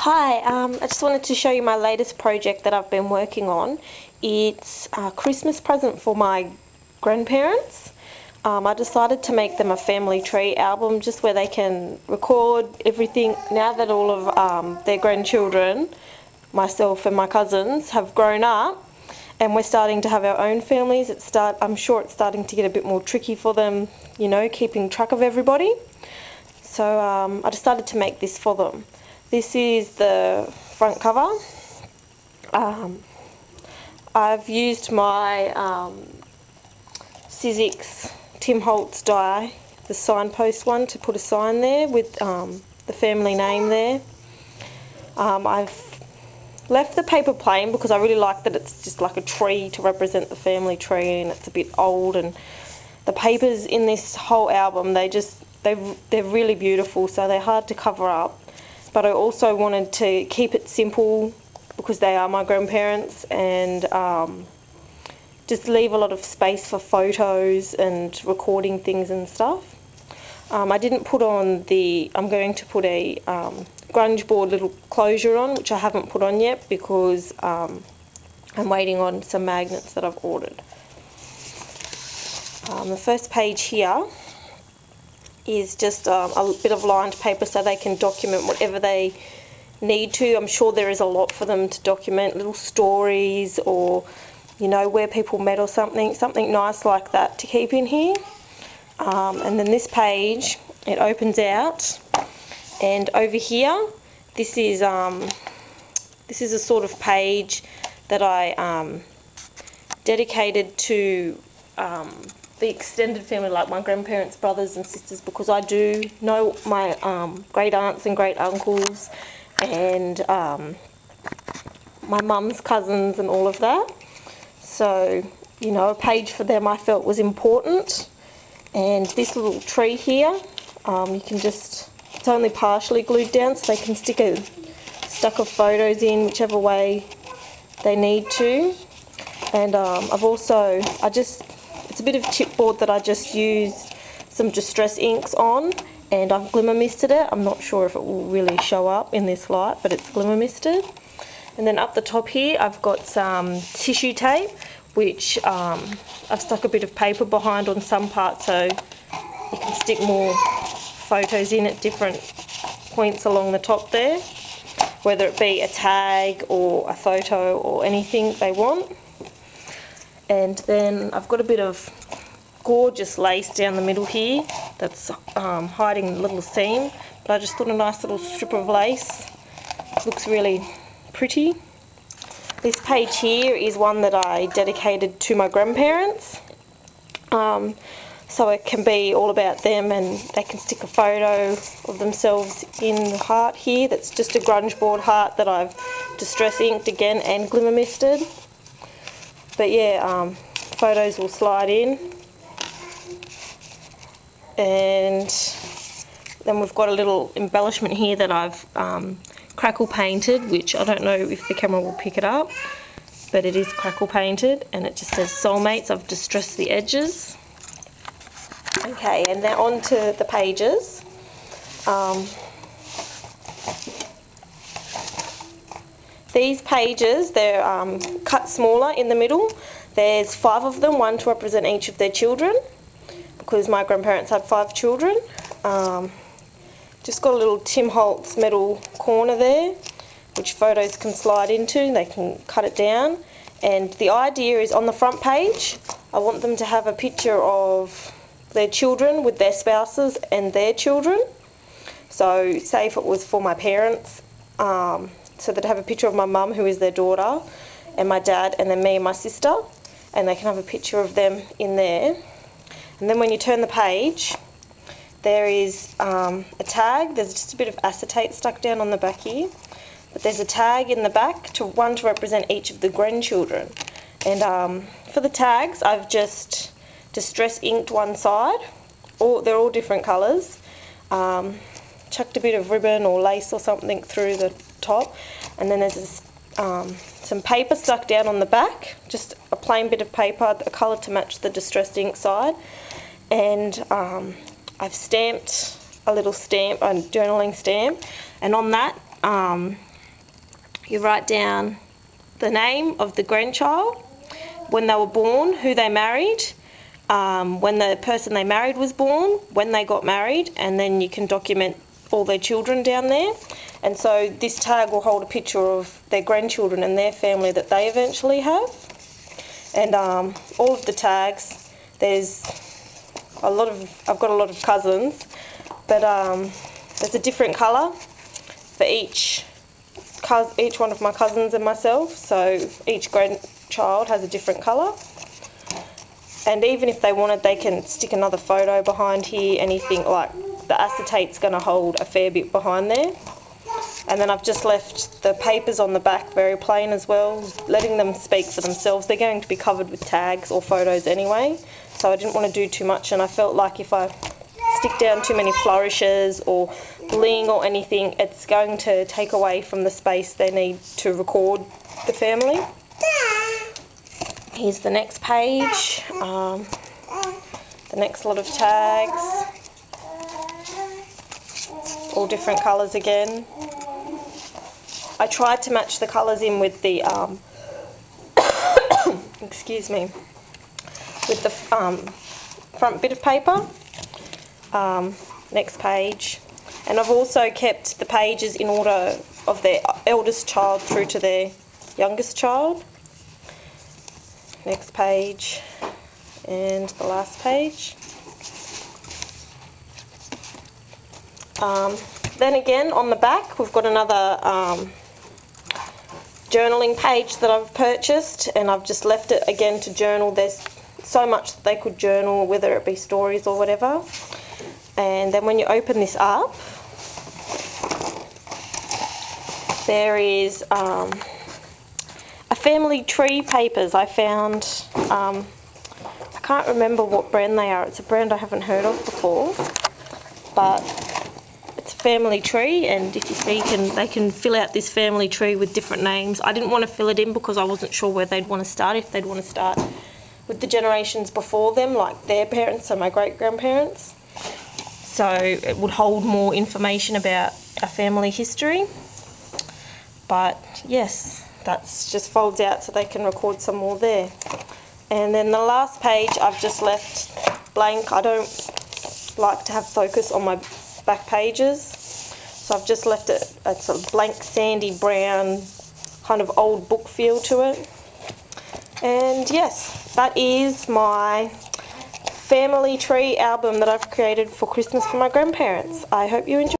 Hi, I just wanted to show you my latest project that I've been working on. It's a Christmas present for my grandparents. I decided to make them a family tree album just where they can record everything now that all of their grandchildren, myself and my cousins, have grown up and we're starting to have our own families. I'm sure it's starting to get a bit more tricky for them, you know, keeping track of everybody. So I decided to make this for them. This is the front cover. I've used my Sizzix Tim Holtz die, the signpost one, to put a sign there with the family name there. I've left the paper plain because I really like that it's just like a tree to represent the family tree, and it's a bit old, and the papers in this whole album, they're really beautiful, so they're hard to cover up. But I also wanted to keep it simple because they are my grandparents, and just leave a lot of space for photos and recording things and stuff. I didn't put on I'm going to put a grunge board little closure on, which I haven't put on yet because I'm waiting on some magnets that I've ordered. The first page here is just a bit of lined paper so they can document whatever they need to. I'm sure there is a lot for them to document, little stories, or, you know, where people met or something nice like that to keep in here. And then this page, it opens out, and over here, this is a sort of page that I dedicated to the extended family, like my grandparents, brothers and sisters, because I do know my great aunts and great uncles and my mum's cousins and all of that. So, you know, a page for them I felt was important. And this little tree here, you can just, it's only partially glued down, so they can stick a stack of photos in whichever way they need to. And it's a bit of chipboard that I just used some Distress inks on, and I've glimmer misted it. I'm not sure if it will really show up in this light, but it's glimmer misted. And then up the top here, I've got some tissue tape, which I've stuck a bit of paper behind on some parts so you can stick more photos in at different points along the top there, whether it be a tag or a photo or anything they want. And then I've got a bit of gorgeous lace down the middle here that's hiding the little seam, but I just thought a nice little strip of lace looks really pretty. This page here is one that I dedicated to my grandparents, so it can be all about them, and they can stick a photo of themselves in the heart here. That's just a grunge board heart that I've Distress inked again and glimmer misted. But yeah, photos will slide in. And then we've got a little embellishment here that I've crackle painted, which I don't know if the camera will pick it up, but it is crackle painted, and it just says Soulmates. I've distressed the edges. Okay, and then on to the pages. These pages, they're cut smaller in the middle. There's 5 of them, one to represent each of their children, because my grandparents had 5 children. Just got a little Tim Holtz metal corner there, which photos can slide into. They can cut it down. And the idea is, on the front page, I want them to have a picture of their children with their spouses and their children. So say if it was for my parents, so they'd have a picture of my mum, who is their daughter, and my dad, and then me and my sister, and they can have a picture of them in there. And then when you turn the page, there is a tag. There's just a bit of acetate stuck down on the back here, but there's a tag in the back, to represent each of the grandchildren. And for the tags, I've just Distress inked one side. They're all different colours. Chucked a bit of ribbon or lace or something through the top, and then there's some paper stuck down on the back, just a plain bit of paper, a colour to match the Distress ink side. And I've stamped a little stamp, a journaling stamp, and on that you write down the name of the grandchild, when they were born, who they married, when the person they married was born, when they got married, and then you can document all their children down there. And so this tag will hold a picture of their grandchildren and their family that they eventually have. And all of the tags, I've got a lot of cousins, but there's a different colour for each one of my cousins and myself, so each grandchild has a different colour. And even if they wanted, they can stick another photo behind here, anything like the acetate's going to hold a fair bit behind there. And then I've just left the papers on the back very plain as well, letting them speak for themselves. They're going to be covered with tags or photos anyway, so I didn't want to do too much, and I felt like if I stick down too many flourishes or bling or anything, it's going to take away from the space they need to record the family. Here's the next page, the next lot of tags, all different colours again. I tried to match the colours in with the, excuse me, with the front bit of paper. Next page. And I've also kept the pages in order of their eldest child through to their youngest child. Next page, and the last page. Then again, on the back, we've got another journaling page that I've purchased, and I've just left it again to journal. There's so much that they could journal, whether it be stories or whatever. And then when you open this up, there is a family tree papers I found. I can't remember what brand they are. It's a brand I haven't heard of before, but it's a family tree, and if you see, they can fill out this family tree with different names. I didn't want to fill it in because I wasn't sure where they'd want to start, if they'd want to start with the generations before them, like their parents, so my great-grandparents. So it would hold more information about our family history. But yes, that's just folds out so they can record some more there. And then the last page I've just left blank. I don't like to have focus on my back pages, so I've just left it. It's a blank sandy brown kind of old book feel to it. And yes, that is my family tree album that I've created for Christmas for my grandparents. I hope you enjoy.